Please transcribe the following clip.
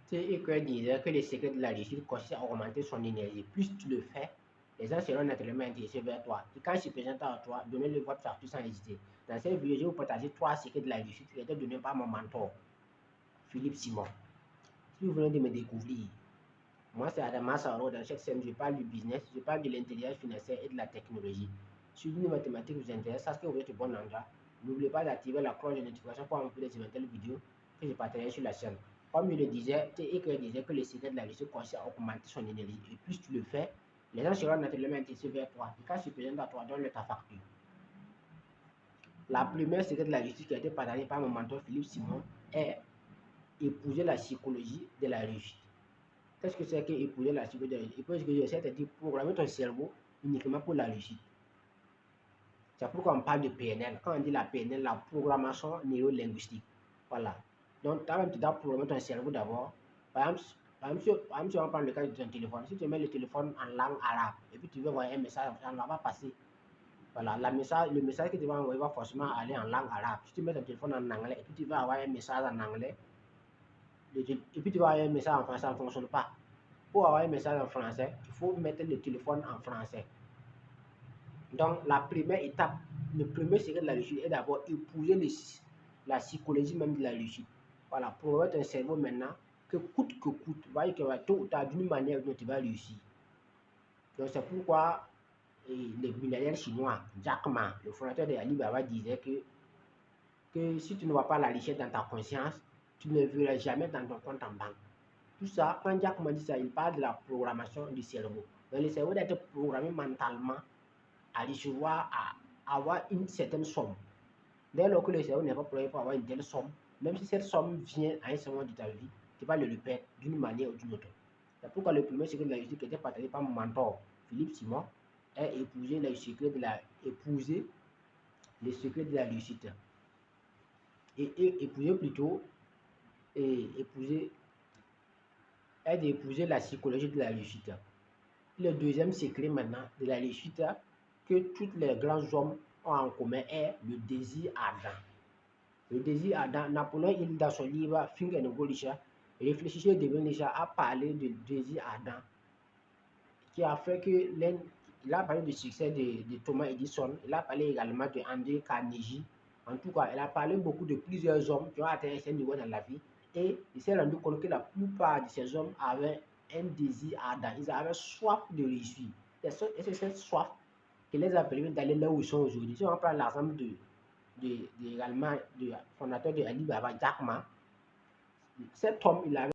TEQ disait que le secret de la réussite consiste à augmenter son énergie. Plus tu le fais, les gens seront naturellement intéressés vers toi. Et quand je suis présenté à toi, donnez-le votre facture sans hésiter. Dans cette vidéo, je vais vous partager 3 secrets de la réussite qui étaient donnés par mon mentor, Philippe Simon. Si vous venez de me découvrir, moi c'est Adama Saro. Dans cette chaîne, je parle du business, je parle de l'intelligence financière et de la technologie. Si les mathématiques vous intéressent, sachez que vous êtes au bon endroit. N'oubliez pas d'activer la cloche de notification pour avoir des éventuelles vidéos que je partagerai sur la chaîne. Comme je le disais, TEQ disait que le secret de la réussite consiste à augmenter son énergie. Et plus tu le fais, les gens seront naturellement intéressés vers toi. Et quand je suis présent à toi, donne-le ta facture. La première secret de la réussite qui a été partagée par mon mentor Philippe Simon est épouser la psychologie de la réussite. Qu'est-ce que c'est que épouser la psychologie de la réussite? Parce que j'essaie de dire programmer ton cerveau uniquement pour la réussite. C'est pourquoi on parle de PNL. Quand on dit la PNL, la programmation neuro-linguistique. Voilà. Donc, toi-même, tu dois programmer ton cerveau d'abord. Par exemple, si on prend le cas de ton téléphone, si tu mets le téléphone en langue arabe et puis tu veux envoyer un message, ça ne va pas passer. Voilà, le message que tu vas envoyer va forcément aller en langue arabe. Si tu mets ton téléphone en anglais et puis tu vas envoyer un message en anglais, et puis tu vas envoyer un message en français, ça ne fonctionne pas. Pour envoyer un message en français, il faut mettre le téléphone en français. Donc, la première étape, le premier secret de la réussite est d'abord épouser la psychologie même de la réussite. Voilà, pour mettre un cerveau maintenant, que coûte, voyez que tôt ou tard, d'une manière ou d'une autre, tu vas réussir. Donc, c'est pourquoi le milliardaire chinois, Jack Ma, le fondateur de Alibaba, disait que si tu ne vois pas la richesse dans ta conscience, tu ne verras jamais dans ton compte en banque. Tout ça, quand Jack Ma dit ça, il parle de la programmation du cerveau. Donc, le cerveau doit être programmé mentalement à recevoir, à avoir une certaine somme. Dès lors que le cerveau n'est pas programmé pour avoir une telle somme, même si cette somme vient à un moment de ta vie, tu vas le répéter d'une manière ou d'une autre. C'est pourquoi le premier secret de la réussite qui était partagé par mon mentor, Philippe Simon, est épouser le secret de la réussite. Épouser plutôt, épouser la psychologie de la réussite. Le deuxième secret maintenant de la réussite que tous les grands hommes ont en commun est le désir ardent. Le désir ardent, Napoléon Hill dans son livre Think and Grow Rich, Réfléchissez et devenez riche, a parlé de désir ardent qui a fait que il a parlé du succès de Thomas Edison, il a parlé également de André Carnegie. En tout cas, il a parlé beaucoup de plusieurs hommes qui ont atteint un certain niveau dans la vie et il s'est rendu compte que la plupart de ces hommes avaient un désir ardent, ils avaient soif de réussir. Et c'est cette soif qui les a permis d'aller là où ils sont aujourd'hui. Si on prend l'exemple également du fondateur de Alibaba, Jack Ma, cet homme, il avait